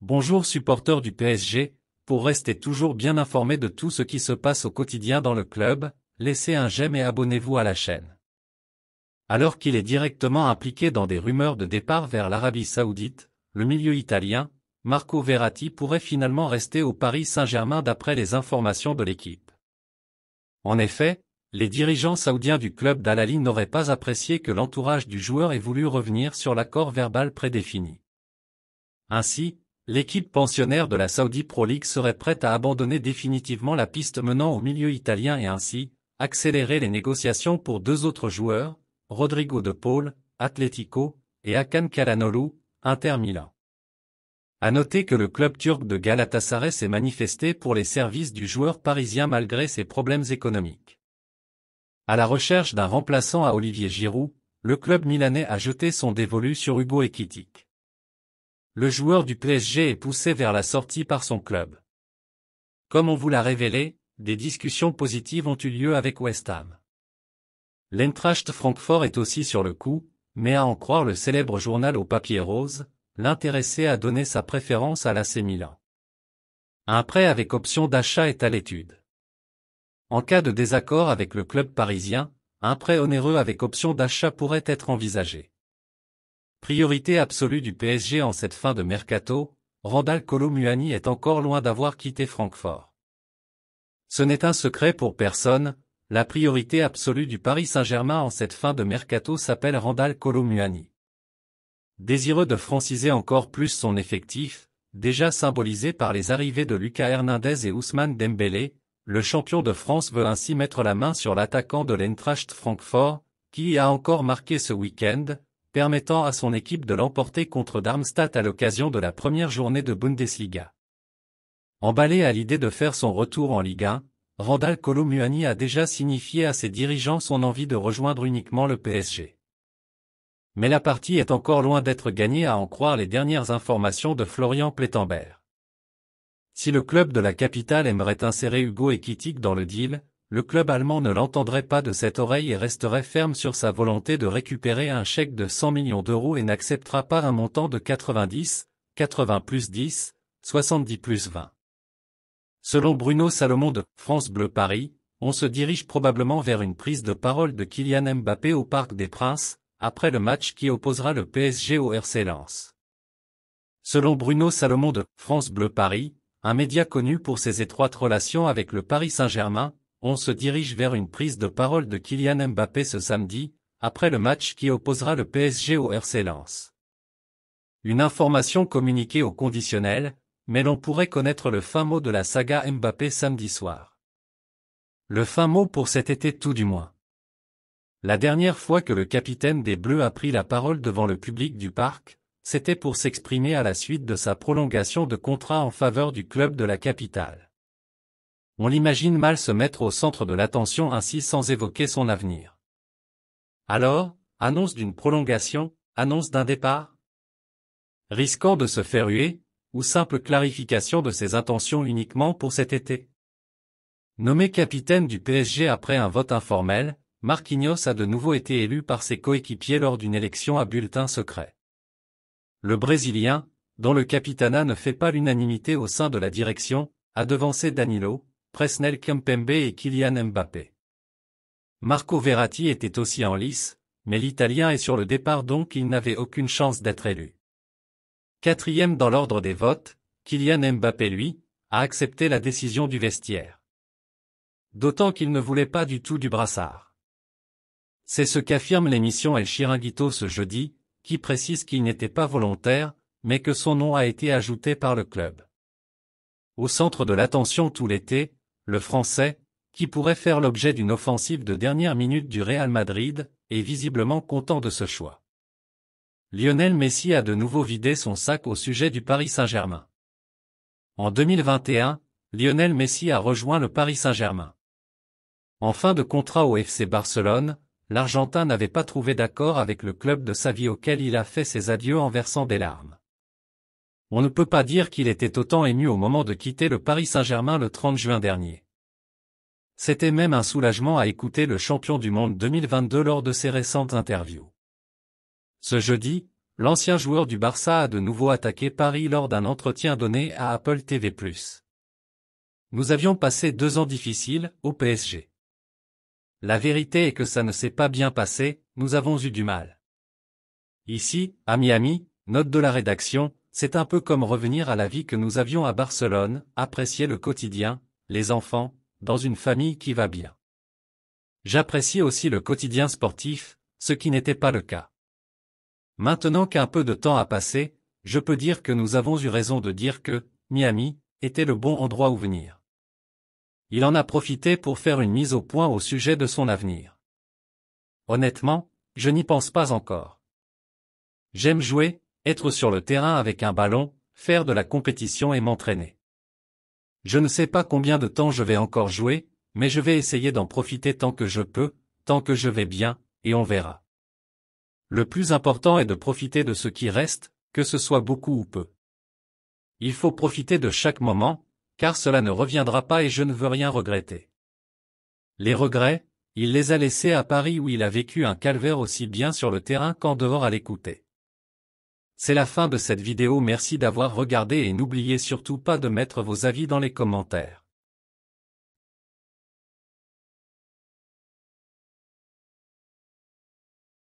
Bonjour supporters du PSG, pour rester toujours bien informé de tout ce qui se passe au quotidien dans le club, laissez un j'aime et abonnez-vous à la chaîne. Alors qu'il est directement impliqué dans des rumeurs de départ vers l'Arabie Saoudite, le milieu italien, Marco Verratti pourrait finalement rester au Paris Saint-Germain d'après les informations de l'équipe. En effet, les dirigeants saoudiens du club d'Al Ahly n'auraient pas apprécié que l'entourage du joueur ait voulu revenir sur l'accord verbal prédéfini. Ainsi, l'équipe pensionnaire de la Saudi Pro League serait prête à abandonner définitivement la piste menant au milieu italien et ainsi, accélérer les négociations pour deux autres joueurs, Rodrigo de Paul, Atlético, et Hakan Çalhanoğlu, Inter Milan. À noter que le club turc de Galatasaray s'est manifesté pour les services du joueur parisien malgré ses problèmes économiques. À la recherche d'un remplaçant à Olivier Giroud, le club milanais a jeté son dévolu sur Hugo Ekitike. Le joueur du PSG est poussé vers la sortie par son club. Comme on vous l'a révélé, des discussions positives ont eu lieu avec West Ham. L'Eintracht Francfort est aussi sur le coup, mais à en croire le célèbre journal au papier rose, l'intéressé a donné sa préférence à l'AC Milan. Un prêt avec option d'achat est à l'étude. En cas de désaccord avec le club parisien, un prêt onéreux avec option d'achat pourrait être envisagé. Priorité absolue du PSG en cette fin de mercato, Randal Kolo Muani est encore loin d'avoir quitté Francfort. Ce n'est un secret pour personne, la priorité absolue du Paris Saint-Germain en cette fin de mercato s'appelle Randal Kolo Muani. Désireux de franciser encore plus son effectif, déjà symbolisé par les arrivées de Lucas Hernandez et Ousmane Dembélé, le champion de France veut ainsi mettre la main sur l'attaquant de l'Eintracht Francfort, qui a encore marqué ce week-end, permettant à son équipe de l'emporter contre Darmstadt à l'occasion de la première journée de Bundesliga. Emballé à l'idée de faire son retour en Ligue 1, Randal Kolo Muani a déjà signifié à ses dirigeants son envie de rejoindre uniquement le PSG. Mais la partie est encore loin d'être gagnée à en croire les dernières informations de Florian Plettenberg. Si le club de la capitale aimerait insérer Hugo Ekitike dans le deal, le club allemand ne l'entendrait pas de cette oreille et resterait ferme sur sa volonté de récupérer un chèque de 100 millions d'euros et n'acceptera pas un montant de 90, 80 plus 10, 70 plus 20. Selon Bruno Salomon de France Bleu Paris, on se dirige probablement vers une prise de parole de Kylian Mbappé au Parc des Princes, après le match qui opposera le PSG au RC Lens. Selon Bruno Salomon de France Bleu Paris, un média connu pour ses étroites relations avec le Paris Saint-Germain, on se dirige vers une prise de parole de Kylian Mbappé ce samedi, après le match qui opposera le PSG au RC Lens. Une information communiquée au conditionnel, mais l'on pourrait connaître le fin mot de la saga Mbappé samedi soir. Le fin mot pour cet été tout du moins. La dernière fois que le capitaine des Bleus a pris la parole devant le public du parc, c'était pour s'exprimer à la suite de sa prolongation de contrat en faveur du club de la capitale. On l'imagine mal se mettre au centre de l'attention ainsi sans évoquer son avenir. Alors, annonce d'une prolongation, annonce d'un départ? Risquant de se faire huer, ou simple clarification de ses intentions uniquement pour cet été? Nommé capitaine du PSG après un vote informel, Marquinhos a de nouveau été élu par ses coéquipiers lors d'une élection à bulletin secret. Le Brésilien, dont le capitanat ne fait pas l'unanimité au sein de la direction, a devancé Danilo, Presnel Kimpembe et Kylian Mbappé. Marco Verratti était aussi en lice, mais l'Italien est sur le départ donc il n'avait aucune chance d'être élu. Quatrième dans l'ordre des votes, Kylian Mbappé lui, a accepté la décision du vestiaire. D'autant qu'il ne voulait pas du tout du brassard. C'est ce qu'affirme l'émission El Chiringuito ce jeudi, qui précise qu'il n'était pas volontaire, mais que son nom a été ajouté par le club. Au centre de l'attention tout l'été, le Français, qui pourrait faire l'objet d'une offensive de dernière minute du Real Madrid, est visiblement content de ce choix. Lionel Messi a de nouveau vidé son sac au sujet du Paris Saint-Germain. En 2021, Lionel Messi a rejoint le Paris Saint-Germain. En fin de contrat au FC Barcelone, l'Argentin n'avait pas trouvé d'accord avec le club de sa vie auquel il a fait ses adieux en versant des larmes. On ne peut pas dire qu'il était autant ému au moment de quitter le Paris Saint-Germain le 30 juin dernier. C'était même un soulagement à écouter le champion du monde 2022 lors de ses récentes interviews. Ce jeudi, l'ancien joueur du Barça a de nouveau attaqué Paris lors d'un entretien donné à Apple TV+. Nous avions passé 2 ans difficiles au PSG. La vérité est que ça ne s'est pas bien passé, nous avons eu du mal. Ici, à Miami, note de la rédaction, c'est un peu comme revenir à la vie que nous avions à Barcelone, apprécier le quotidien, les enfants, dans une famille qui va bien. J'apprécie aussi le quotidien sportif, ce qui n'était pas le cas. Maintenant qu'un peu de temps a passé, je peux dire que nous avons eu raison de dire que Miami était le bon endroit où venir. Il en a profité pour faire une mise au point au sujet de son avenir. Honnêtement, je n'y pense pas encore. J'aime jouer, être sur le terrain avec un ballon, faire de la compétition et m'entraîner. Je ne sais pas combien de temps je vais encore jouer, mais je vais essayer d'en profiter tant que je peux, tant que je vais bien, et on verra. Le plus important est de profiter de ce qui reste, que ce soit beaucoup ou peu. Il faut profiter de chaque moment, car cela ne reviendra pas et je ne veux rien regretter. Les regrets, il les a laissés à Paris où il a vécu un calvaire aussi bien sur le terrain qu'en dehors à l'écouter. C'est la fin de cette vidéo, merci d'avoir regardé et n'oubliez surtout pas de mettre vos avis dans les commentaires.